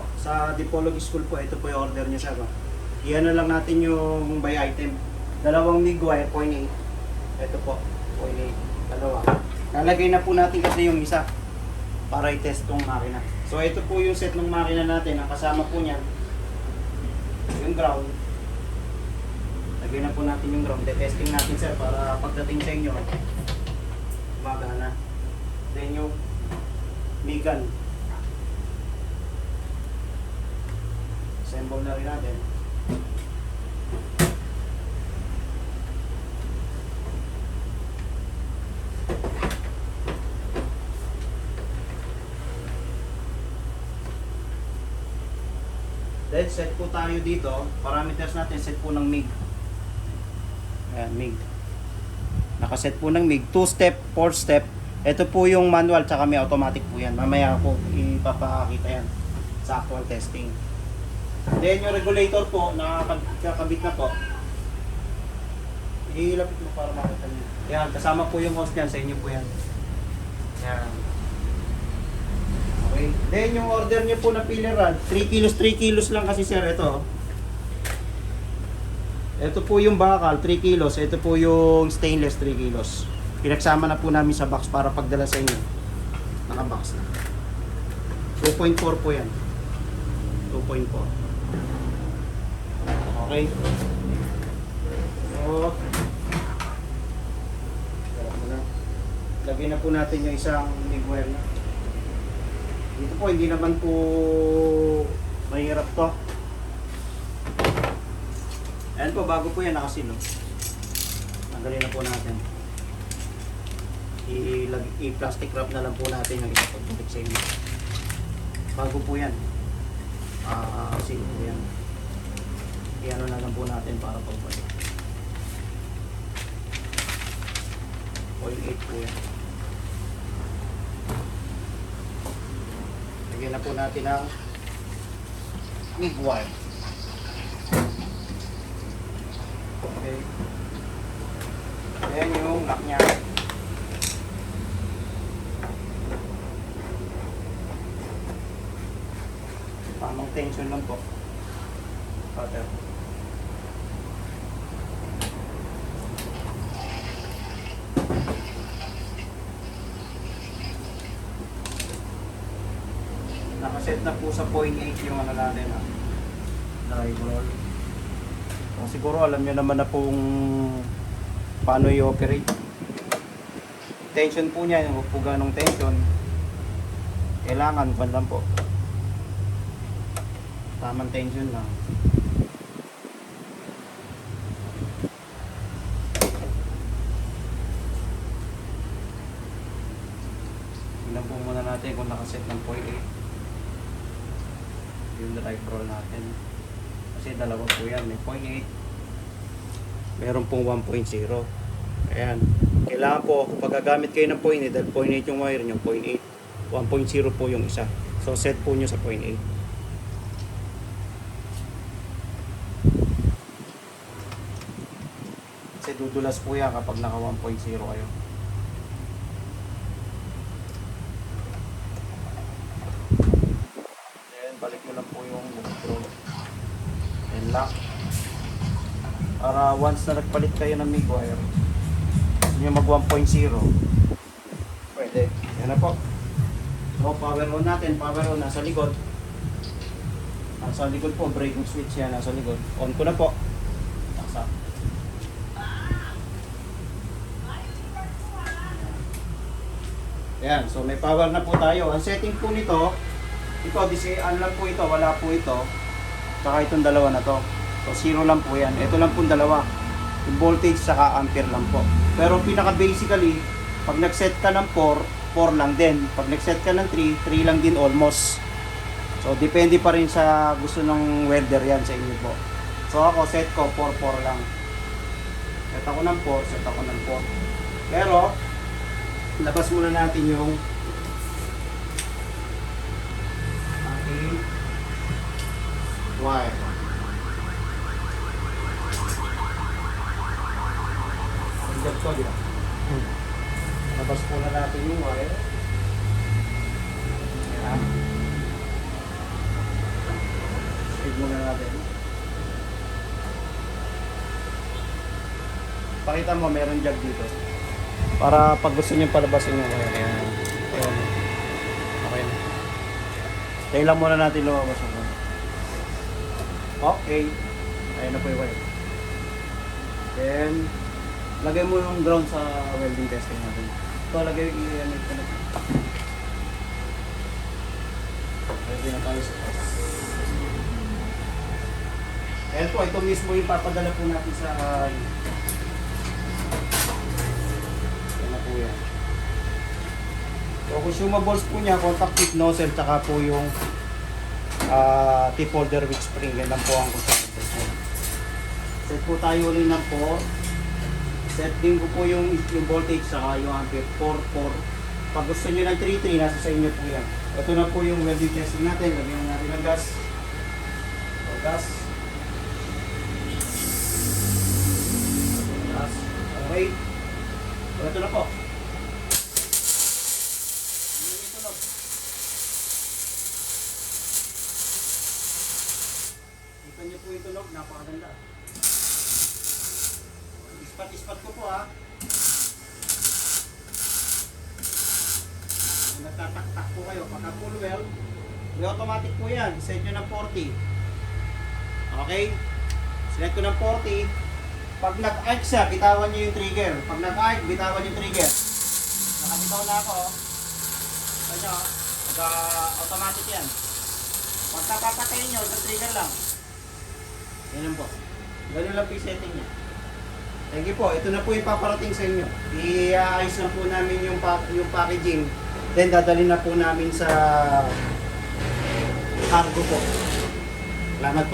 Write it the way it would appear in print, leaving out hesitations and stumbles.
po, sa Dipolog School po, ito po yung order niyo sir. Iyan na lang natin yung by item. Dalawang MIG wire, 0.8. Ito po, 0.8. Dalawa. Lalagay na po natin kasi yung isa para i-test tong makina. So ito po yung set ng makina natin. Ang kasama po niyan, yung ground. Lagay na po natin yung ground. Testing natin sir para pagdating sa inyo, gumagana. Then yung migan. Assemble na rin natin. Then set po tayo dito. Parameters natin set po ng MIG. Ayan, MIG. Nakaset po ng MIG. 2 step, 4 step. Ito po yung manual tsaka may automatic po yan. Mamaya po ipapakita yan sa actual testing. Then yung regulator po, nakakabit na po. Ilapit mo para makita nyo. Yan, kasama po yung hose dyan. Sa inyo po yan. Yan. Okay. Then yung order nyo po na filler rod, 3 kilos lang kasi sir. Ito. Ito po yung bakal, 3 kilos. Ito po yung stainless, 3 kilos. Pinagsama na po namin sa box para pagdala sa inyo. Naka-box na. 2.4 po yan. 2.4. Okay. So, lagay na po natin yung isang MIG wire na. Dito po, hindi naman po mahirap to. Ayan po, bago po yan nakasilo. Tanggalin na po natin. I-plastic wrap na lang po natin yung isa pagbutik sa inyo. Bago po yan. Silo po yan. I-ano na lang po natin para pagbalik. 0.8 po yan. Lagyan na po natin ang MIG wire. Okay. Ayan yung lock niya. Tamang tension lang po. Cutter. Nakaset na po sa 0.8 yung ano natin, drive roll. So, siguro alam nyo naman na kung paano i-operate. Tension po niya, huwag po ganong tension. Kailangan pan lang po. Tamang tension lang. Tingnan po muna natin kung nakaset ng 0.8 yung drive roll natin. Kasi dalawa po yan, may 0.8 meron pong 1.0. Ayan, kailangan po kung gagamit kayo ng 0.8 dahil 0.8 yung wire nyo, 0.8 1.0 po yung isa, so set po nyo sa 0.8. Kasi dudulas po yan kapag naka 1.0 kayo. Balik mo lang po yung control and lock para once na nagpalit kayo ng MIG wire gusto nyo mag 1.0 pwede, yan na po. So power on natin, power on nasa likod po, braking switch yan nasa likod. On ko na po, taksa. Yan, so may power na po tayo. Ang setting po nito, ito, ano lang po ito, wala po ito. Saka itong dalawa na to. So, 0 lang po yan. Ito lang po dalawa. Yung voltage, saka ampere lang po. Pero pinaka-basically, pag nag-set ka ng 4, 4 lang din. Pag nag-set ka ng 3, 3 lang din almost. So, depende pa rin sa gusto ng welder yan sa inyo po. So, ako, set ko, 4, 4 lang. Set ako ng 4, set ako ng 4. Pero, labas muna natin yung wire. Ang ko, di ba? Labas po na natin yung wire. Ayan. Save muna natin. Pakita mo, meron jug dito. Para pag gusto nyo palabasin nyo. Ayan. Ayan. Okay na. Tayo lang muna natin lumabas mo. Okay. Ayan na po yung wire. Then, lagay mo yung ground sa welding testing natin. Ito, lagay yung i-connect ka na. Ready na tayo sa taas. Ayan po, ito mismo yung papadala po natin sa ayan na po yan. So, consumables po niya, contact tip nozzle, tsaka po yung tip holder with spring. Yan lang po ang consumables po. Set po tayo ulit ng 4. Set din ko po yung voltage saka yung ampere 4. Pag gusto nyo ng 3.3, nasa sa inyo po yan. Ito na po yung welding testing natin. Lagyan natin ng gas. So, gas. Gas. Okay. So, ito na po. Yung itunog. Kita nyo po yung tunog. Napakaganda. Ispat-ispat ko po ha. Nagtatak-tak po kayo. Pagka full weld, may automatic po yan. Set nyo ng 40. Okay? Select ko ng 40. Pag nag-arc siya, bitawan nyo yung trigger. Pag nag-arc, bitawan yung trigger. Nakabitaw na ako. Sa nyo, automatic yan. Pag papatayin nyo, sa trigger lang. Yan po. Ganun lang po yung setting niya. Thank you po. Ito na po yung paparating sa inyo. I-ayos na po namin yung packaging. Then dadalhin na po namin sa cargo po. Salamat po.